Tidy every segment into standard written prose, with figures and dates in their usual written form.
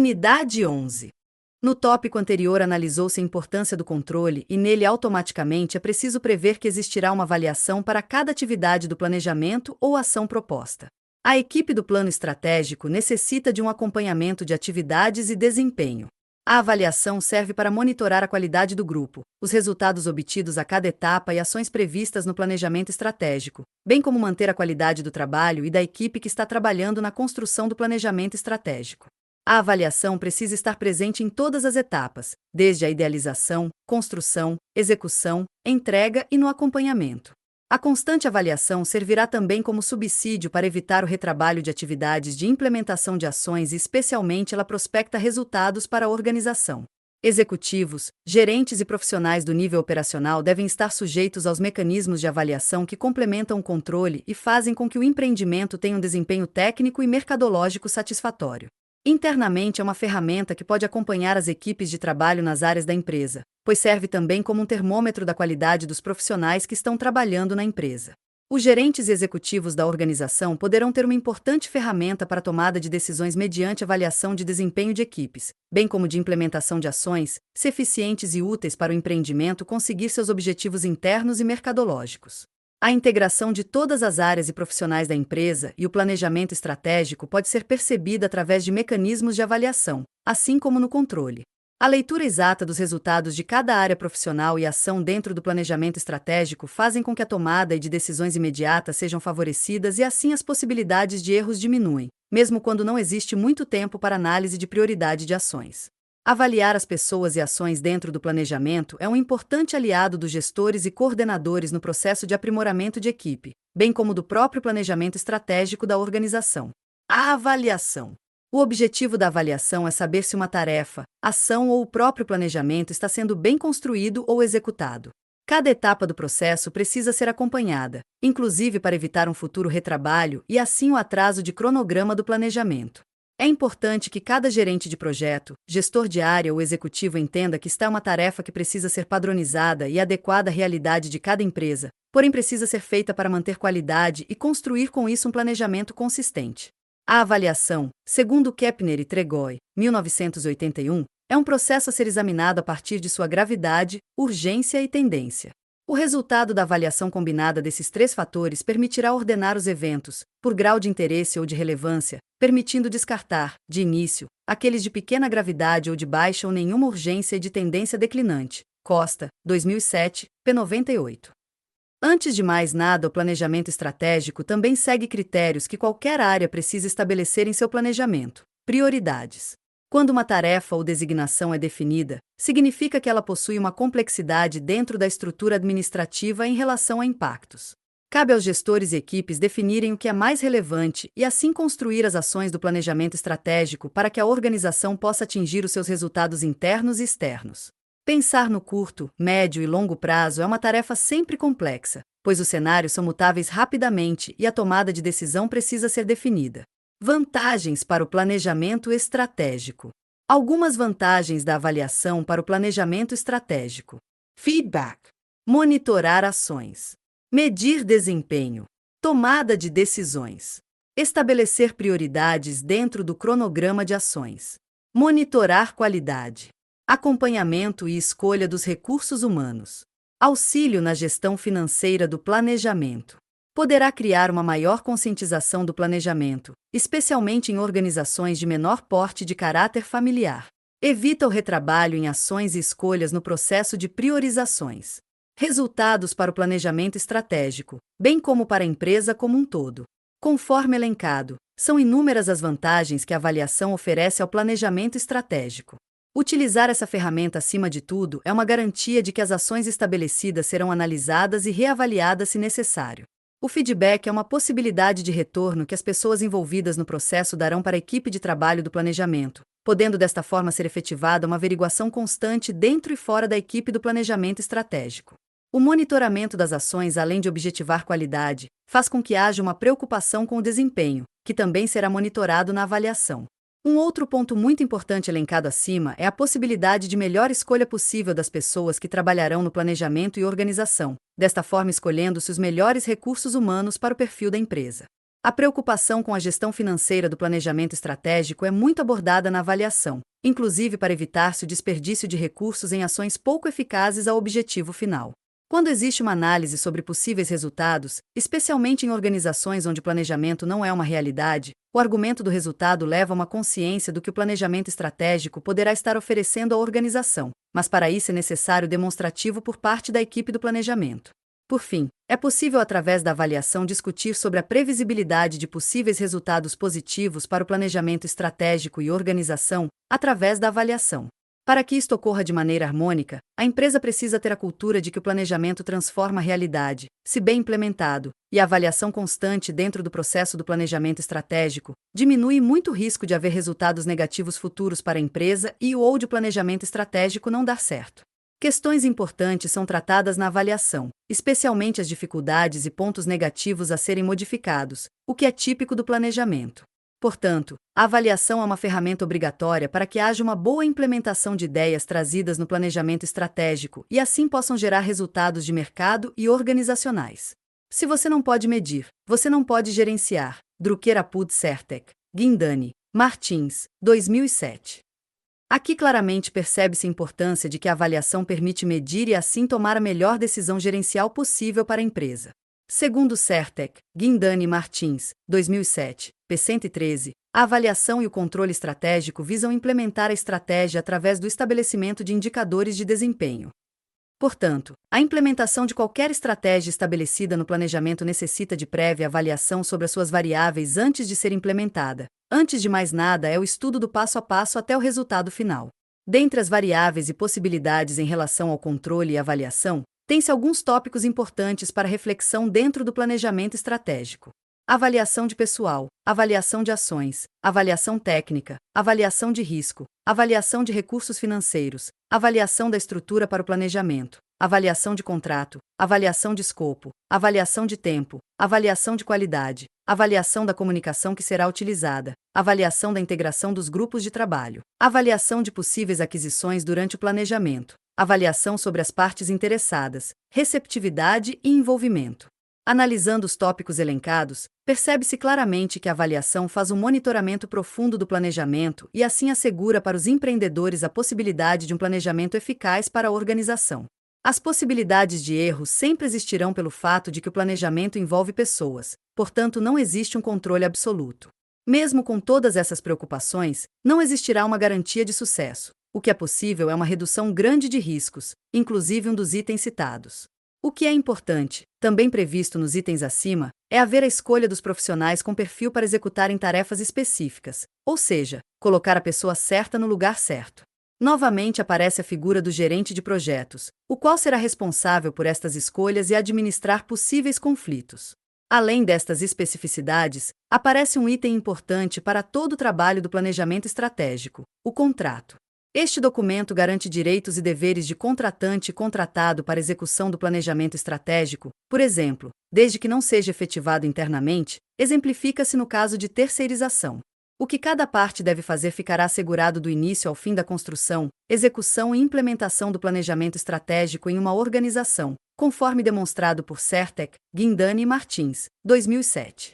Unidade 11. No tópico anterior analisou-se a importância do controle e nele automaticamente é preciso prever que existirá uma avaliação para cada atividade do planejamento ou ação proposta. A equipe do plano estratégico necessita de um acompanhamento de atividades e desempenho. A avaliação serve para monitorar a qualidade do grupo, os resultados obtidos a cada etapa e ações previstas no planejamento estratégico, bem como manter a qualidade do trabalho e da equipe que está trabalhando na construção do planejamento estratégico. A avaliação precisa estar presente em todas as etapas, desde a idealização, construção, execução, entrega e no acompanhamento. A constante avaliação servirá também como subsídio para evitar o retrabalho de atividades de implementação de ações e especialmente ela prospecta resultados para a organização. Executivos, gerentes e profissionais do nível operacional devem estar sujeitos aos mecanismos de avaliação que complementam o controle e fazem com que o empreendimento tenha um desempenho técnico e mercadológico satisfatório. Internamente é uma ferramenta que pode acompanhar as equipes de trabalho nas áreas da empresa, pois serve também como um termômetro da qualidade dos profissionais que estão trabalhando na empresa. Os gerentes e executivos da organização poderão ter uma importante ferramenta para a tomada de decisões mediante avaliação de desempenho de equipes, bem como de implementação de ações, se eficientes e úteis para o empreendimento conseguir seus objetivos internos e mercadológicos. A integração de todas as áreas e profissionais da empresa e o planejamento estratégico pode ser percebida através de mecanismos de avaliação, assim como no controle. A leitura exata dos resultados de cada área profissional e ação dentro do planejamento estratégico fazem com que a tomada de decisões imediatas sejam favorecidas e assim as possibilidades de erros diminuem, mesmo quando não existe muito tempo para análise de prioridade de ações. Avaliar as pessoas e ações dentro do planejamento é um importante aliado dos gestores e coordenadores no processo de aprimoramento de equipe, bem como do próprio planejamento estratégico da organização. A avaliação. O objetivo da avaliação é saber se uma tarefa, ação ou o próprio planejamento está sendo bem construído ou executado. Cada etapa do processo precisa ser acompanhada, inclusive para evitar um futuro retrabalho e assim o atraso de cronograma do planejamento. É importante que cada gerente de projeto, gestor de área ou executivo entenda que esta é uma tarefa que precisa ser padronizada e adequada à realidade de cada empresa, porém precisa ser feita para manter qualidade e construir com isso um planejamento consistente. A avaliação, segundo Kepner e Tregoi, 1981, é um processo a ser examinado a partir de sua gravidade, urgência e tendência. O resultado da avaliação combinada desses três fatores permitirá ordenar os eventos, por grau de interesse ou de relevância, permitindo descartar, de início, aqueles de pequena gravidade ou de baixa ou nenhuma urgência e de tendência declinante. Costa, 2007, p. 98. Antes de mais nada, o planejamento estratégico também segue critérios que qualquer área precisa estabelecer em seu planejamento. Prioridades. Quando uma tarefa ou designação é definida, significa que ela possui uma complexidade dentro da estrutura administrativa em relação a impactos. Cabe aos gestores e equipes definirem o que é mais relevante e assim construir as ações do planejamento estratégico para que a organização possa atingir os seus resultados internos e externos. Pensar no curto, médio e longo prazo é uma tarefa sempre complexa, pois os cenários são mutáveis rapidamente e a tomada de decisão precisa ser definida. Vantagens para o planejamento estratégico. Algumas vantagens da avaliação para o planejamento estratégico. Feedback. Monitorar ações. Medir desempenho. Tomada de decisões. Estabelecer prioridades dentro do cronograma de ações. Monitorar qualidade. Acompanhamento e escolha dos recursos humanos. Auxílio na gestão financeira do planejamento. Poderá criar uma maior conscientização do planejamento, especialmente em organizações de menor porte de caráter familiar. Evita o retrabalho em ações e escolhas no processo de priorizações. Resultados para o planejamento estratégico, bem como para a empresa como um todo. Conforme elencado, são inúmeras as vantagens que a avaliação oferece ao planejamento estratégico. Utilizar essa ferramenta acima de tudo é uma garantia de que as ações estabelecidas serão analisadas e reavaliadas se necessário. O feedback é uma possibilidade de retorno que as pessoas envolvidas no processo darão para a equipe de trabalho do planejamento, podendo desta forma ser efetivada uma averiguação constante dentro e fora da equipe do planejamento estratégico. O monitoramento das ações, além de objetivar qualidade, faz com que haja uma preocupação com o desempenho, que também será monitorado na avaliação. Um outro ponto muito importante elencado acima é a possibilidade de melhor escolha possível das pessoas que trabalharão no planejamento e organização, desta forma escolhendo-se os melhores recursos humanos para o perfil da empresa. A preocupação com a gestão financeira do planejamento estratégico é muito abordada na avaliação, inclusive para evitar-se o desperdício de recursos em ações pouco eficazes ao objetivo final. Quando existe uma análise sobre possíveis resultados, especialmente em organizações onde o planejamento não é uma realidade, o argumento do resultado leva a uma consciência do que o planejamento estratégico poderá estar oferecendo à organização, mas para isso é necessário demonstrativo por parte da equipe do planejamento. Por fim, é possível através da avaliação discutir sobre a previsibilidade de possíveis resultados positivos para o planejamento estratégico e organização, através da avaliação. Para que isto ocorra de maneira harmônica, a empresa precisa ter a cultura de que o planejamento transforma a realidade, se bem implementado, e a avaliação constante dentro do processo do planejamento estratégico diminui muito o risco de haver resultados negativos futuros para a empresa ou de o planejamento estratégico não dar certo. Questões importantes são tratadas na avaliação, especialmente as dificuldades e pontos negativos a serem modificados, o que é típico do planejamento. Portanto, a avaliação é uma ferramenta obrigatória para que haja uma boa implementação de ideias trazidas no planejamento estratégico e assim possam gerar resultados de mercado e organizacionais. Se você não pode medir, você não pode gerenciar. Drucker Apud Certec, Guindani, Martins, 2007. Aqui claramente percebe-se a importância de que a avaliação permite medir e assim tomar a melhor decisão gerencial possível para a empresa. Segundo Certec, Guindani e Martins, 2007, p. 113, a avaliação e o controle estratégico visam implementar a estratégia através do estabelecimento de indicadores de desempenho. Portanto, a implementação de qualquer estratégia estabelecida no planejamento necessita de prévia avaliação sobre as suas variáveis antes de ser implementada. Antes de mais nada, é o estudo do passo a passo até o resultado final. Dentre as variáveis e possibilidades em relação ao controle e avaliação, tem-se alguns tópicos importantes para reflexão dentro do planejamento estratégico. Avaliação de pessoal, avaliação de ações, avaliação técnica, avaliação de risco, avaliação de recursos financeiros, avaliação da estrutura para o planejamento, avaliação de contrato, avaliação de escopo, avaliação de tempo, avaliação de qualidade, avaliação da comunicação que será utilizada, avaliação da integração dos grupos de trabalho, avaliação de possíveis aquisições durante o planejamento, avaliação sobre as partes interessadas, receptividade e envolvimento. Analisando os tópicos elencados, percebe-se claramente que a avaliação faz um monitoramento profundo do planejamento e assim assegura para os empreendedores a possibilidade de um planejamento eficaz para a organização. As possibilidades de erro sempre existirão pelo fato de que o planejamento envolve pessoas, portanto não existe um controle absoluto. Mesmo com todas essas preocupações, não existirá uma garantia de sucesso. O que é possível é uma redução grande de riscos, inclusive um dos itens citados. O que é importante, também previsto nos itens acima, é haver a escolha dos profissionais com perfil para executarem tarefas específicas, ou seja, colocar a pessoa certa no lugar certo. Novamente aparece a figura do gerente de projetos, o qual será responsável por estas escolhas e administrar possíveis conflitos. Além destas especificidades, aparece um item importante para todo o trabalho do planejamento estratégico: o contrato. Este documento garante direitos e deveres de contratante e contratado para execução do planejamento estratégico, por exemplo, desde que não seja efetivado internamente, exemplifica-se no caso de terceirização. O que cada parte deve fazer ficará assegurado do início ao fim da construção, execução e implementação do planejamento estratégico em uma organização, conforme demonstrado por Certec, Guindani e Martins, 2007.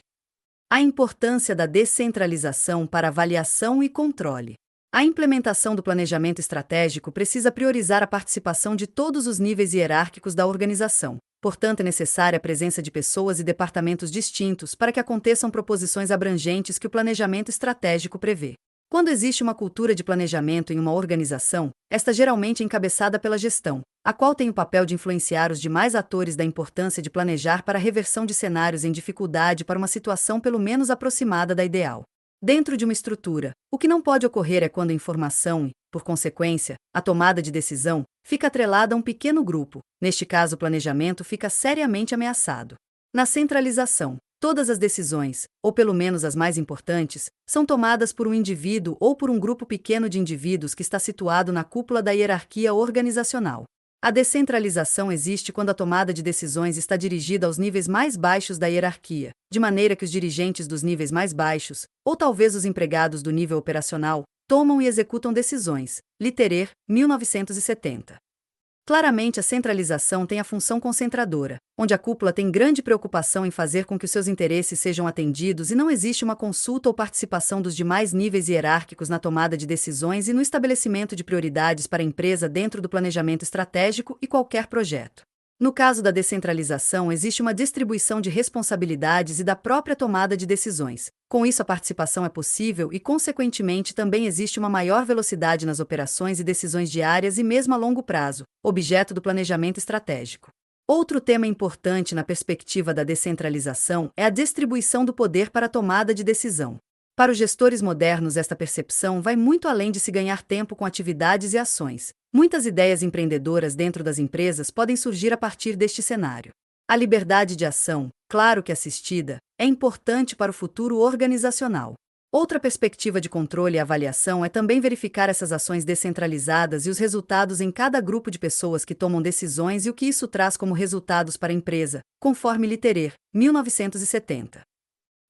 A importância da descentralização para avaliação e controle. A implementação do planejamento estratégico precisa priorizar a participação de todos os níveis hierárquicos da organização. Portanto, é necessária a presença de pessoas e departamentos distintos para que aconteçam proposições abrangentes que o planejamento estratégico prevê. Quando existe uma cultura de planejamento em uma organização, esta geralmente é encabeçada pela gestão, a qual tem o papel de influenciar os demais atores da importância de planejar para a reversão de cenários em dificuldade para uma situação pelo menos aproximada da ideal. Dentro de uma estrutura, o que não pode ocorrer é quando a informação e, por consequência, a tomada de decisão, fica atrelada a um pequeno grupo. Neste caso, o planejamento fica seriamente ameaçado. Na centralização, todas as decisões, ou pelo menos as mais importantes, são tomadas por um indivíduo ou por um grupo pequeno de indivíduos que está situado na cúpula da hierarquia organizacional. A descentralização existe quando a tomada de decisões está dirigida aos níveis mais baixos da hierarquia, de maneira que os dirigentes dos níveis mais baixos, ou talvez os empregados do nível operacional, tomam e executam decisões. Litterer, 1970. Claramente, a centralização tem a função concentradora, onde a cúpula tem grande preocupação em fazer com que os seus interesses sejam atendidos e não existe uma consulta ou participação dos demais níveis hierárquicos na tomada de decisões e no estabelecimento de prioridades para a empresa dentro do planejamento estratégico e qualquer projeto. No caso da descentralização, existe uma distribuição de responsabilidades e da própria tomada de decisões. Com isso, a participação é possível e, consequentemente, também existe uma maior velocidade nas operações e decisões diárias e mesmo a longo prazo, objeto do planejamento estratégico. Outro tema importante na perspectiva da descentralização é a distribuição do poder para a tomada de decisão. Para os gestores modernos, esta percepção vai muito além de se ganhar tempo com atividades e ações. Muitas ideias empreendedoras dentro das empresas podem surgir a partir deste cenário. A liberdade de ação, claro que assistida, é importante para o futuro organizacional. Outra perspectiva de controle e avaliação é também verificar essas ações descentralizadas e os resultados em cada grupo de pessoas que tomam decisões e o que isso traz como resultados para a empresa, conforme Litterer, 1970.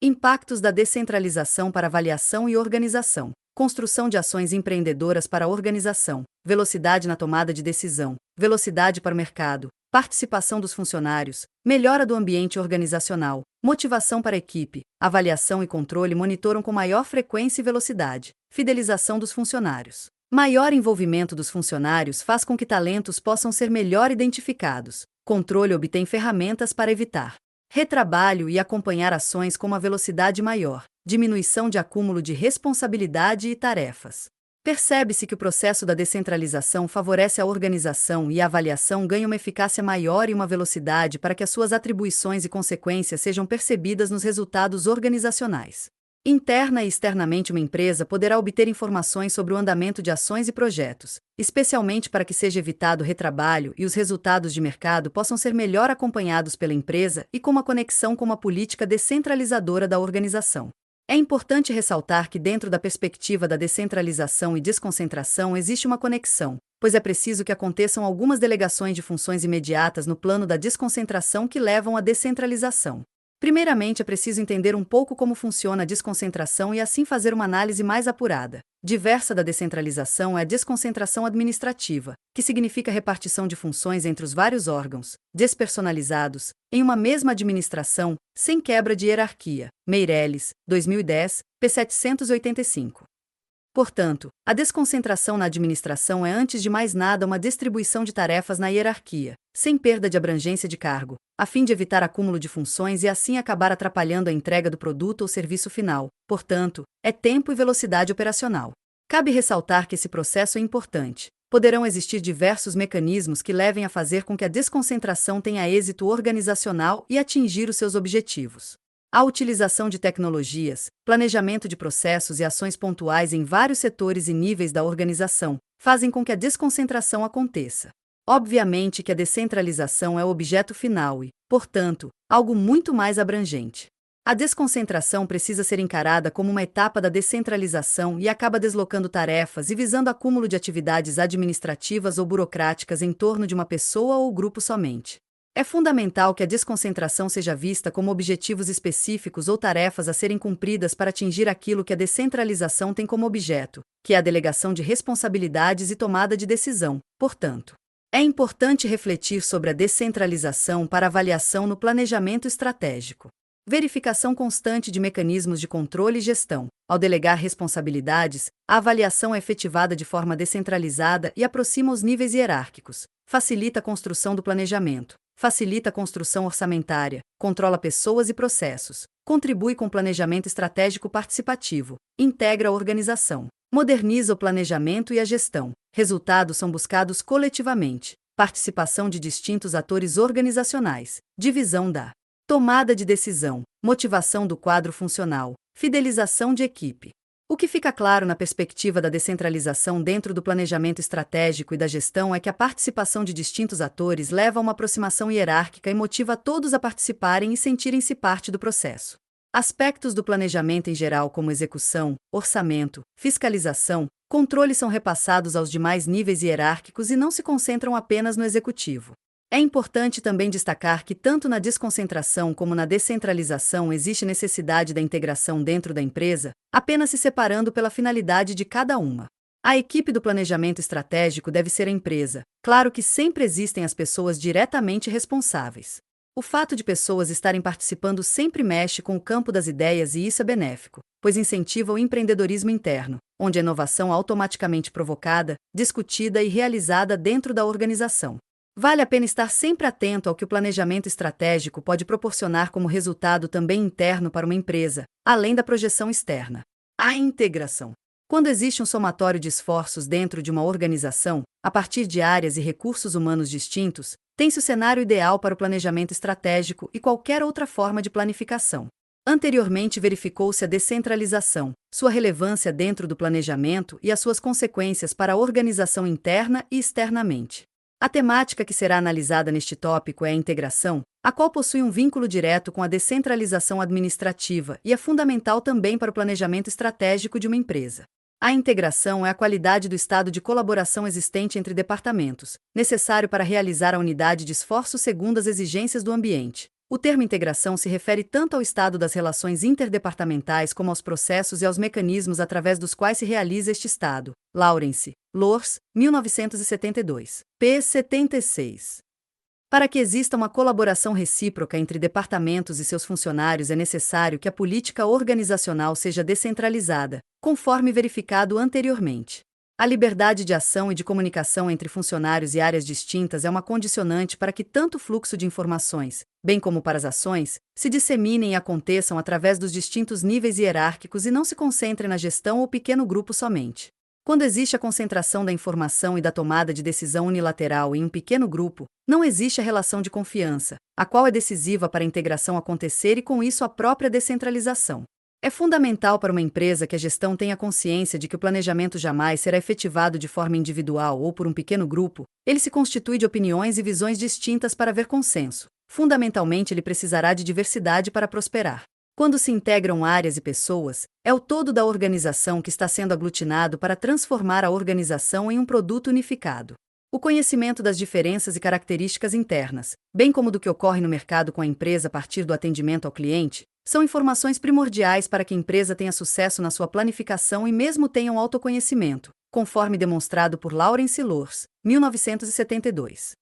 Impactos da descentralização para avaliação e organização. Construção de ações empreendedoras para a organização, velocidade na tomada de decisão, velocidade para o mercado, participação dos funcionários, melhora do ambiente organizacional, motivação para a equipe, avaliação e controle monitoram com maior frequência e velocidade, fidelização dos funcionários. Maior envolvimento dos funcionários faz com que talentos possam ser melhor identificados. Controle obtém ferramentas para evitar retrabalho e acompanhar ações com uma velocidade maior, diminuição de acúmulo de responsabilidade e tarefas. Percebe-se que o processo da descentralização favorece a organização e a avaliação ganha uma eficácia maior e uma velocidade para que as suas atribuições e consequências sejam percebidas nos resultados organizacionais. Interna e externamente, uma empresa poderá obter informações sobre o andamento de ações e projetos, especialmente para que seja evitado retrabalho e os resultados de mercado possam ser melhor acompanhados pela empresa e com uma conexão com uma política descentralizadora da organização. É importante ressaltar que, dentro da perspectiva da descentralização e desconcentração, existe uma conexão, pois é preciso que aconteçam algumas delegações de funções imediatas no plano da desconcentração que levam à descentralização. Primeiramente, é preciso entender um pouco como funciona a desconcentração e assim fazer uma análise mais apurada. Diversa da descentralização é a desconcentração administrativa, que significa repartição de funções entre os vários órgãos, despersonalizados, em uma mesma administração, sem quebra de hierarquia. Meirelles, 2010, p. 785. Portanto, a desconcentração na administração é, antes de mais nada, uma distribuição de tarefas na hierarquia, sem perda de abrangência de cargo, a fim de evitar acúmulo de funções e assim acabar atrapalhando a entrega do produto ou serviço final. Portanto, é tempo e velocidade operacional. Cabe ressaltar que esse processo é importante. Poderão existir diversos mecanismos que levem a fazer com que a desconcentração tenha êxito organizacional e atingir os seus objetivos. A utilização de tecnologias, planejamento de processos e ações pontuais em vários setores e níveis da organização fazem com que a desconcentração aconteça. Obviamente que a descentralização é o objeto final e, portanto, algo muito mais abrangente. A desconcentração precisa ser encarada como uma etapa da descentralização e acaba deslocando tarefas e visando acúmulo de atividades administrativas ou burocráticas em torno de uma pessoa ou grupo somente. É fundamental que a desconcentração seja vista como objetivos específicos ou tarefas a serem cumpridas para atingir aquilo que a descentralização tem como objeto, que é a delegação de responsabilidades e tomada de decisão. Portanto, é importante refletir sobre a descentralização para avaliação no planejamento estratégico. Verificação constante de mecanismos de controle e gestão. Ao delegar responsabilidades, a avaliação é efetivada de forma descentralizada e aproxima os níveis hierárquicos, facilita a construção do planejamento, facilita a construção orçamentária, controla pessoas e processos, contribui com o planejamento estratégico participativo, integra a organização, moderniza o planejamento e a gestão. Resultados são buscados coletivamente, participação de distintos atores organizacionais, divisão da tomada de decisão, motivação do quadro funcional, fidelização de equipe. O que fica claro na perspectiva da descentralização dentro do planejamento estratégico e da gestão é que a participação de distintos atores leva a uma aproximação hierárquica e motiva todos a participarem e sentirem-se parte do processo. Aspectos do planejamento em geral, como execução, orçamento, fiscalização, controle, são repassados aos demais níveis hierárquicos e não se concentram apenas no executivo. É importante também destacar que tanto na desconcentração como na descentralização existe necessidade da integração dentro da empresa, apenas se separando pela finalidade de cada uma. A equipe do planejamento estratégico deve ser a empresa. Claro que sempre existem as pessoas diretamente responsáveis. O fato de pessoas estarem participando sempre mexe com o campo das ideias e isso é benéfico, pois incentiva o empreendedorismo interno, onde a inovação é automaticamente provocada, discutida e realizada dentro da organização. Vale a pena estar sempre atento ao que o planejamento estratégico pode proporcionar como resultado também interno para uma empresa, além da projeção externa. A integração. Quando existe um somatório de esforços dentro de uma organização, a partir de áreas e recursos humanos distintos, tem-se o cenário ideal para o planejamento estratégico e qualquer outra forma de planificação. Anteriormente verificou-se a descentralização, sua relevância dentro do planejamento e as suas consequências para a organização interna e externamente. A temática que será analisada neste tópico é a integração, a qual possui um vínculo direto com a descentralização administrativa e é fundamental também para o planejamento estratégico de uma empresa. A integração é a qualidade do estado de colaboração existente entre departamentos, necessário para realizar a unidade de esforço segundo as exigências do ambiente. O termo integração se refere tanto ao estado das relações interdepartamentais como aos processos e aos mecanismos através dos quais se realiza este estado. Lawrence, Lours, 1972. p. 76. Para que exista uma colaboração recíproca entre departamentos e seus funcionários é necessário que a política organizacional seja descentralizada, conforme verificado anteriormente. A liberdade de ação e de comunicação entre funcionários e áreas distintas é uma condicionante para que tanto o fluxo de informações, bem como para as ações, se disseminem e aconteçam através dos distintos níveis hierárquicos e não se concentrem na gestão ou pequeno grupo somente. Quando existe a concentração da informação e da tomada de decisão unilateral em um pequeno grupo, não existe a relação de confiança, a qual é decisiva para a integração acontecer e com isso a própria descentralização. É fundamental para uma empresa que a gestão tenha consciência de que o planejamento jamais será efetivado de forma individual ou por um pequeno grupo, ele se constitui de opiniões e visões distintas para haver consenso. Fundamentalmente, ele precisará de diversidade para prosperar. Quando se integram áreas e pessoas, é o todo da organização que está sendo aglutinado para transformar a organização em um produto unificado. O conhecimento das diferenças e características internas, bem como do que ocorre no mercado com a empresa a partir do atendimento ao cliente, são informações primordiais para que a empresa tenha sucesso na sua planificação e mesmo tenha um autoconhecimento, conforme demonstrado por Lawrence Lours, 1972.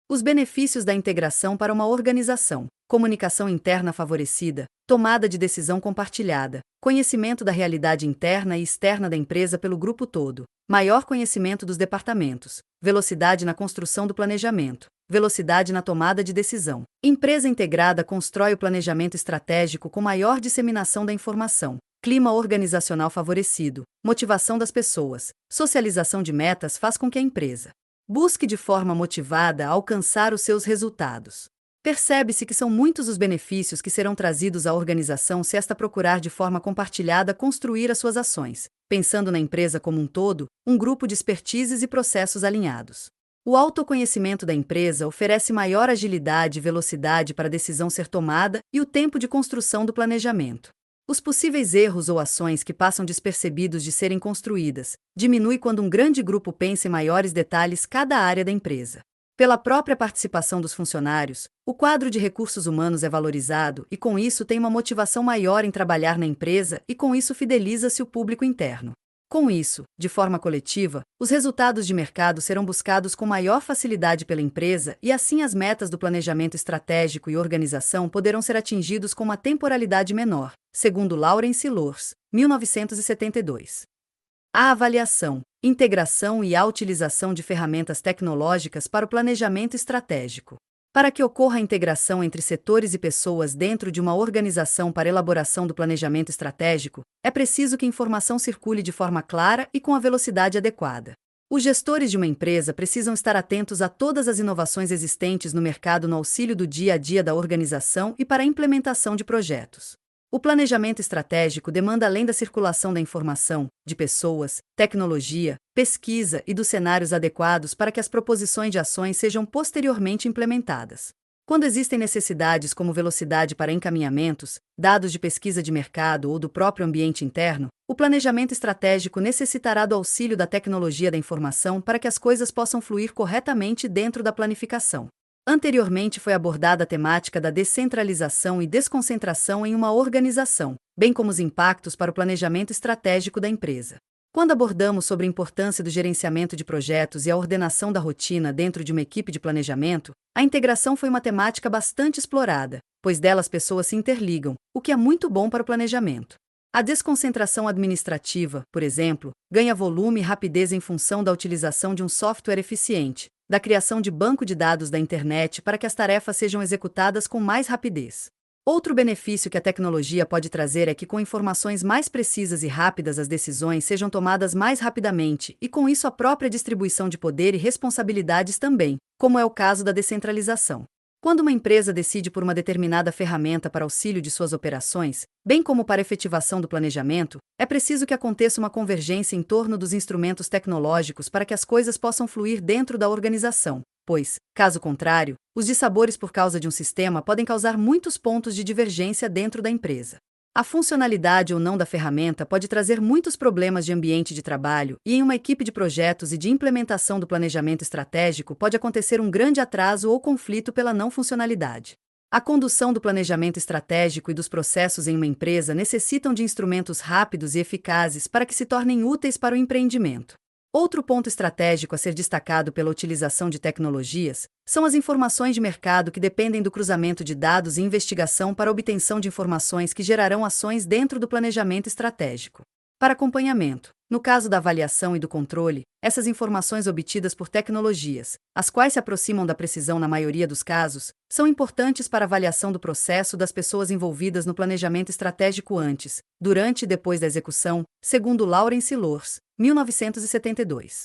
Os benefícios da integração para uma organização: comunicação interna favorecida, tomada de decisão compartilhada, conhecimento da realidade interna e externa da empresa pelo grupo todo, maior conhecimento dos departamentos, velocidade na construção do planejamento, velocidade na tomada de decisão. Empresa integrada constrói o planejamento estratégico com maior disseminação da informação, clima organizacional favorecido, motivação das pessoas, socialização de metas faz com que a empresa busque de forma motivada alcançar os seus resultados. Percebe-se que são muitos os benefícios que serão trazidos à organização se esta procurar de forma compartilhada construir as suas ações, pensando na empresa como um todo, um grupo de expertises e processos alinhados. O autoconhecimento da empresa oferece maior agilidade e velocidade para a decisão ser tomada e o tempo de construção do planejamento. Os possíveis erros ou ações que passam despercebidos de serem construídas diminui quando um grande grupo pensa em maiores detalhes cada área da empresa. Pela própria participação dos funcionários, o quadro de recursos humanos é valorizado e com isso tem uma motivação maior em trabalhar na empresa e com isso fideliza-se o público interno. Com isso, de forma coletiva, os resultados de mercado serão buscados com maior facilidade pela empresa e assim as metas do planejamento estratégico e organização poderão ser atingidos com uma temporalidade menor, segundo Lawrence Lours, 1972. A avaliação, integração e a utilização de ferramentas tecnológicas para o planejamento estratégico. Para que ocorra a integração entre setores e pessoas dentro de uma organização para elaboração do planejamento estratégico, é preciso que a informação circule de forma clara e com a velocidade adequada. Os gestores de uma empresa precisam estar atentos a todas as inovações existentes no mercado no auxílio do dia a dia da organização e para a implementação de projetos. O planejamento estratégico demanda além da circulação da informação, de pessoas, tecnologia, pesquisa e dos cenários adequados para que as proposições de ações sejam posteriormente implementadas. Quando existem necessidades como velocidade para encaminhamentos, dados de pesquisa de mercado ou do próprio ambiente interno, o planejamento estratégico necessitará do auxílio da tecnologia da informação para que as coisas possam fluir corretamente dentro da planificação. Anteriormente foi abordada a temática da descentralização e desconcentração em uma organização, bem como os impactos para o planejamento estratégico da empresa. Quando abordamos sobre a importância do gerenciamento de projetos e a ordenação da rotina dentro de uma equipe de planejamento, a integração foi uma temática bastante explorada, pois dela as pessoas se interligam, o que é muito bom para o planejamento. A desconcentração administrativa, por exemplo, ganha volume e rapidez em função da utilização de um software eficiente, da criação de banco de dados da internet para que as tarefas sejam executadas com mais rapidez. Outro benefício que a tecnologia pode trazer é que, com informações mais precisas e rápidas, as decisões sejam tomadas mais rapidamente e, com isso, a própria distribuição de poder e responsabilidades também, como é o caso da descentralização. Quando uma empresa decide por uma determinada ferramenta para auxílio de suas operações, bem como para a efetivação do planejamento, é preciso que aconteça uma convergência em torno dos instrumentos tecnológicos para que as coisas possam fluir dentro da organização, pois, caso contrário, os dissabores por causa de um sistema podem causar muitos pontos de divergência dentro da empresa. A funcionalidade ou não da ferramenta pode trazer muitos problemas de ambiente de trabalho, e em uma equipe de projetos e de implementação do planejamento estratégico pode acontecer um grande atraso ou conflito pela não funcionalidade. A condução do planejamento estratégico e dos processos em uma empresa necessitam de instrumentos rápidos e eficazes para que se tornem úteis para o empreendimento. Outro ponto estratégico a ser destacado pela utilização de tecnologias são as informações de mercado que dependem do cruzamento de dados e investigação para a obtenção de informações que gerarão ações dentro do planejamento estratégico. Para acompanhamento, no caso da avaliação e do controle, essas informações obtidas por tecnologias, as quais se aproximam da precisão na maioria dos casos, são importantes para a avaliação do processo das pessoas envolvidas no planejamento estratégico antes, durante e depois da execução, segundo Lawrence Loers, 1972.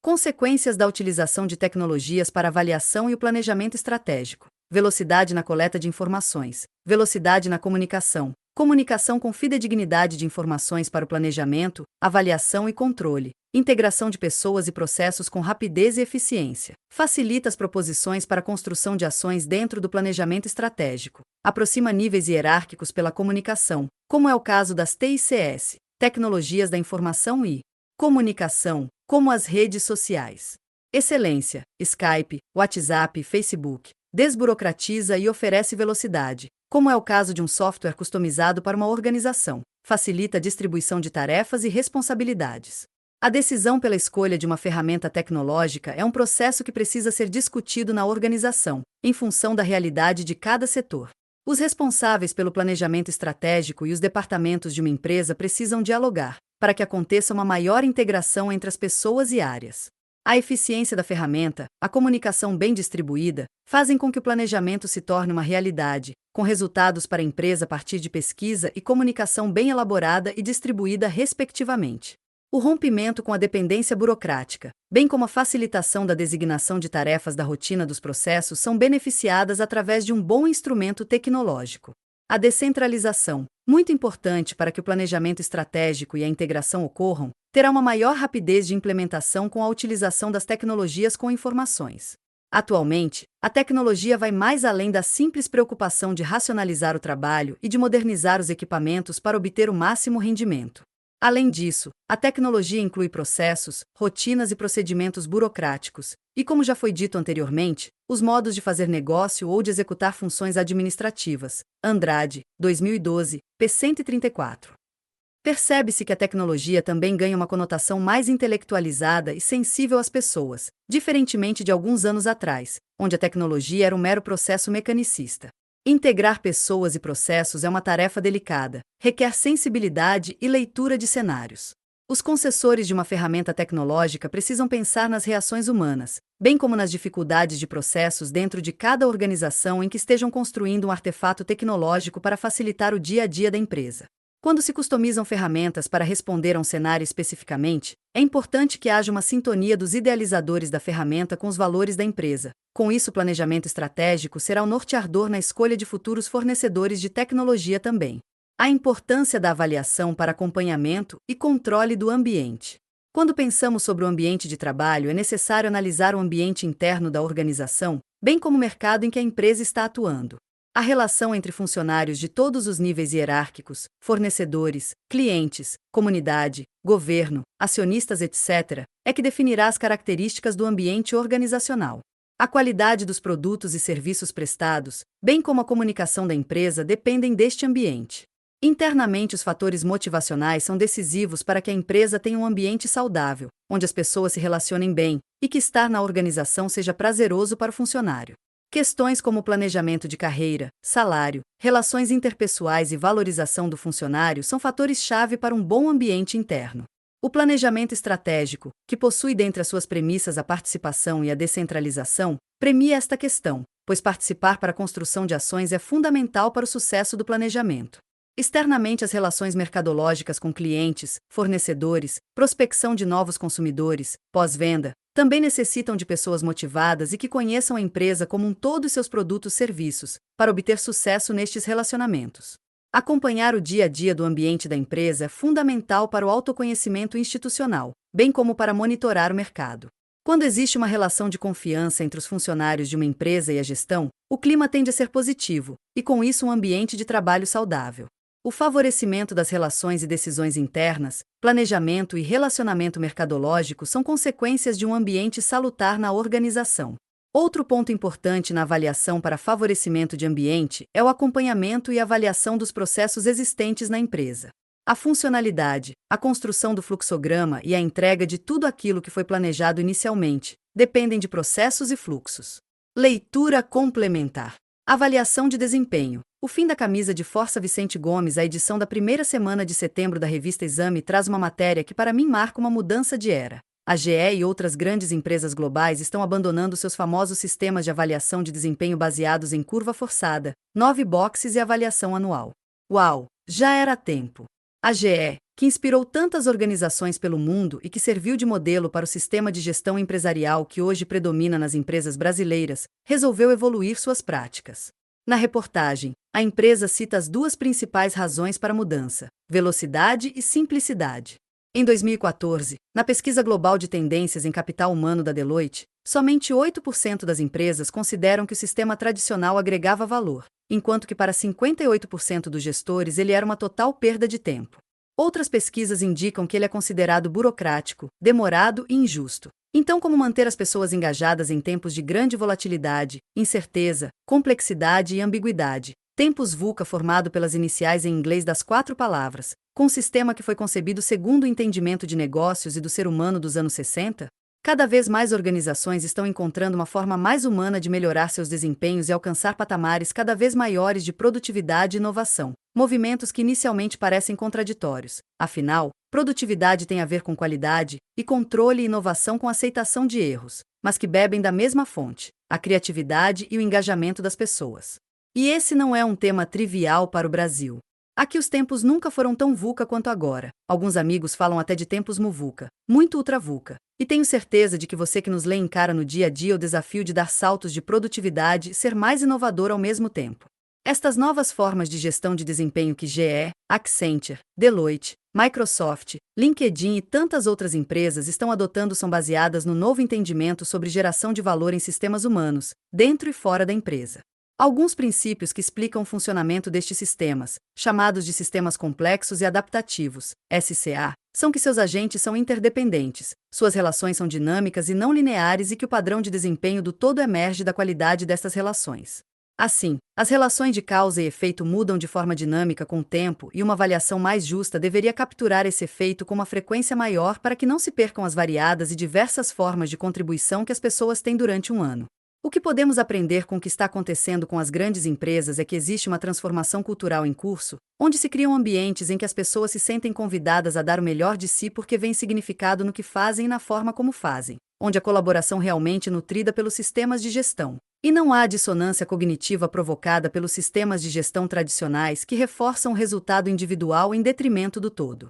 Consequências da utilização de tecnologias para avaliação e o planejamento estratégico: velocidade na coleta de informações, velocidade na comunicação, comunicação com fidedignidade de informações para o planejamento, avaliação e controle, integração de pessoas e processos com rapidez e eficiência, facilita as proposições para a construção de ações dentro do planejamento estratégico, aproxima níveis hierárquicos pela comunicação, como é o caso das TICS, tecnologias da informação e comunicação, como as redes sociais. Excelência, Skype, WhatsApp e Facebook, desburocratiza e oferece velocidade, como é o caso de um software customizado para uma organização, facilita a distribuição de tarefas e responsabilidades. A decisão pela escolha de uma ferramenta tecnológica é um processo que precisa ser discutido na organização, em função da realidade de cada setor. Os responsáveis pelo planejamento estratégico e os departamentos de uma empresa precisam dialogar, para que aconteça uma maior integração entre as pessoas e áreas. A eficiência da ferramenta, a comunicação bem distribuída, fazem com que o planejamento se torne uma realidade, com resultados para a empresa a partir de pesquisa e comunicação bem elaborada e distribuída respectivamente. O rompimento com a dependência burocrática, bem como a facilitação da designação de tarefas da rotina dos processos são beneficiadas através de um bom instrumento tecnológico. A descentralização, muito importante para que o planejamento estratégico e a integração ocorram, terá uma maior rapidez de implementação com a utilização das tecnologias com informações. Atualmente, a tecnologia vai mais além da simples preocupação de racionalizar o trabalho e de modernizar os equipamentos para obter o máximo rendimento. Além disso, a tecnologia inclui processos, rotinas e procedimentos burocráticos, e como já foi dito anteriormente, os modos de fazer negócio ou de executar funções administrativas. Andrade, 2012, p. 134. Percebe-se que a tecnologia também ganha uma conotação mais intelectualizada e sensível às pessoas, diferentemente de alguns anos atrás, onde a tecnologia era um mero processo mecanicista. Integrar pessoas e processos é uma tarefa delicada, requer sensibilidade e leitura de cenários. Os concessores de uma ferramenta tecnológica precisam pensar nas reações humanas, bem como nas dificuldades de processos dentro de cada organização em que estejam construindo um artefato tecnológico para facilitar o dia a dia da empresa. Quando se customizam ferramentas para responder a um cenário especificamente, é importante que haja uma sintonia dos idealizadores da ferramenta com os valores da empresa. Com isso, o planejamento estratégico será o norteador na escolha de futuros fornecedores de tecnologia também. A importância da avaliação para acompanhamento e controle do ambiente. Quando pensamos sobre o ambiente de trabalho, é necessário analisar o ambiente interno da organização, bem como o mercado em que a empresa está atuando. A relação entre funcionários de todos os níveis hierárquicos, fornecedores, clientes, comunidade, governo, acionistas, etc., é que definirá as características do ambiente organizacional. A qualidade dos produtos e serviços prestados, bem como a comunicação da empresa, dependem deste ambiente. Internamente, os fatores motivacionais são decisivos para que a empresa tenha um ambiente saudável, onde as pessoas se relacionem bem e que estar na organização seja prazeroso para o funcionário. Questões como planejamento de carreira, salário, relações interpessoais e valorização do funcionário são fatores-chave para um bom ambiente interno. O planejamento estratégico, que possui dentre as suas premissas a participação e a descentralização, premia esta questão, pois participar para a construção de ações é fundamental para o sucesso do planejamento. Externamente, as relações mercadológicas com clientes, fornecedores, prospecção de novos consumidores, pós-venda, também necessitam de pessoas motivadas e que conheçam a empresa como um todo e seus produtos e serviços, para obter sucesso nestes relacionamentos. Acompanhar o dia a dia do ambiente da empresa é fundamental para o autoconhecimento institucional, bem como para monitorar o mercado. Quando existe uma relação de confiança entre os funcionários de uma empresa e a gestão, o clima tende a ser positivo, e com isso um ambiente de trabalho saudável. O favorecimento das relações e decisões internas, planejamento e relacionamento mercadológico são consequências de um ambiente salutar na organização. Outro ponto importante na avaliação para favorecimento de ambiente é o acompanhamento e avaliação dos processos existentes na empresa. A funcionalidade, a construção do fluxograma e a entrega de tudo aquilo que foi planejado inicialmente dependem de processos e fluxos. Leitura complementar. Avaliação de desempenho. O fim da camisa de Força Vicente Gomes, a edição da primeira semana de setembro da revista Exame, traz uma matéria que para mim marca uma mudança de era. A GE e outras grandes empresas globais estão abandonando seus famosos sistemas de avaliação de desempenho baseados em curva forçada, 9 boxes e avaliação anual. Uau! Já era tempo. A GE, que inspirou tantas organizações pelo mundo e que serviu de modelo para o sistema de gestão empresarial que hoje predomina nas empresas brasileiras, resolveu evoluir suas práticas. Na reportagem, a empresa cita as duas principais razões para a mudança: velocidade e simplicidade. Em 2014, na pesquisa global de tendências em capital humano da Deloitte, somente 8% das empresas consideram que o sistema tradicional agregava valor, enquanto que para 58% dos gestores ele era uma total perda de tempo. Outras pesquisas indicam que ele é considerado burocrático, demorado e injusto. Então, como manter as pessoas engajadas em tempos de grande volatilidade, incerteza, complexidade e ambiguidade? Tempos VUCA, formado pelas iniciais em inglês das 4 palavras, com um sistema que foi concebido segundo o entendimento de negócios e do ser humano dos anos 60? Cada vez mais organizações estão encontrando uma forma mais humana de melhorar seus desempenhos e alcançar patamares cada vez maiores de produtividade e inovação, movimentos que inicialmente parecem contraditórios. Afinal, produtividade tem a ver com qualidade, e controle e inovação com aceitação de erros, mas que bebem da mesma fonte, a criatividade e o engajamento das pessoas. E esse não é um tema trivial para o Brasil. Aqui os tempos nunca foram tão VUCA quanto agora. Alguns amigos falam até de tempos MUVUCA, muito ultra-VUCA. E tenho certeza de que você que nos lê encara no dia a dia o desafio de dar saltos de produtividade e ser mais inovador ao mesmo tempo. Estas novas formas de gestão de desempenho que GE, Accenture, Deloitte, Microsoft, LinkedIn e tantas outras empresas estão adotando são baseadas no novo entendimento sobre geração de valor em sistemas humanos, dentro e fora da empresa. Alguns princípios que explicam o funcionamento destes sistemas, chamados de sistemas complexos e adaptativos, SCA, são que seus agentes são interdependentes, suas relações são dinâmicas e não lineares e que o padrão de desempenho do todo emerge da qualidade destas relações. Assim, as relações de causa e efeito mudam de forma dinâmica com o tempo e uma avaliação mais justa deveria capturar esse efeito com uma frequência maior para que não se percam as variadas e diversas formas de contribuição que as pessoas têm durante um ano. O que podemos aprender com o que está acontecendo com as grandes empresas é que existe uma transformação cultural em curso, onde se criam ambientes em que as pessoas se sentem convidadas a dar o melhor de si porque veem significado no que fazem e na forma como fazem, onde a colaboração realmente é nutrida pelos sistemas de gestão. E não há dissonância cognitiva provocada pelos sistemas de gestão tradicionais que reforçam o resultado individual em detrimento do todo.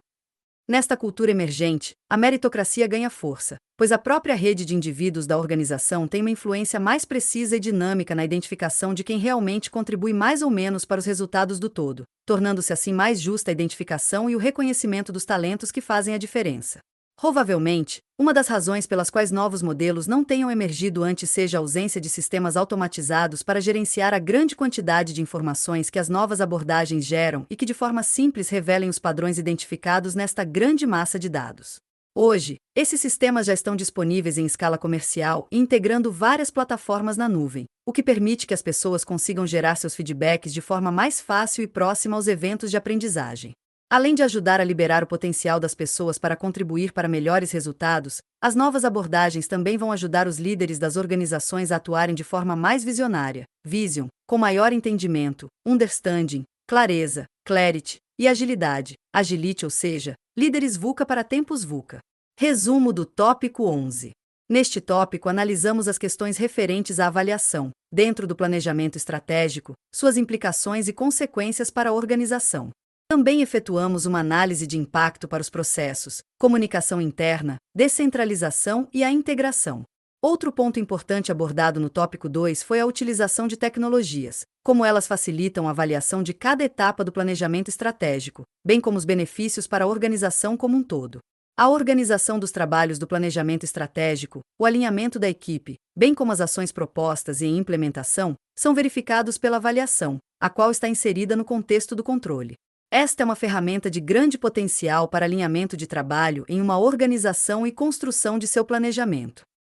Nesta cultura emergente, a meritocracia ganha força, pois a própria rede de indivíduos da organização tem uma influência mais precisa e dinâmica na identificação de quem realmente contribui mais ou menos para os resultados do todo, tornando-se assim mais justa a identificação e o reconhecimento dos talentos que fazem a diferença. Provavelmente, uma das razões pelas quais novos modelos não tenham emergido antes seja a ausência de sistemas automatizados para gerenciar a grande quantidade de informações que as novas abordagens geram e que de forma simples revelem os padrões identificados nesta grande massa de dados. Hoje, esses sistemas já estão disponíveis em escala comercial e integrando várias plataformas na nuvem, o que permite que as pessoas consigam gerar seus feedbacks de forma mais fácil e próxima aos eventos de aprendizagem. Além de ajudar a liberar o potencial das pessoas para contribuir para melhores resultados, as novas abordagens também vão ajudar os líderes das organizações a atuarem de forma mais visionária, vision, com maior entendimento, understanding, clareza, clarity e agilidade, agility, ou seja, líderes VUCA para tempos VUCA. Resumo do tópico 11. Neste tópico, analisamos as questões referentes à avaliação, dentro do planejamento estratégico, suas implicações e consequências para a organização. Também efetuamos uma análise de impacto para os processos, comunicação interna, descentralização e a integração. Outro ponto importante abordado no tópico 2 foi a utilização de tecnologias, como elas facilitam a avaliação de cada etapa do planejamento estratégico, bem como os benefícios para a organização como um todo. A organização dos trabalhos do planejamento estratégico, o alinhamento da equipe, bem como as ações propostas e implementação, são verificados pela avaliação, a qual está inserida no contexto do controle. Esta é uma ferramenta de grande potencial para alinhamento de trabalho em uma organização e construção de seu planejamento.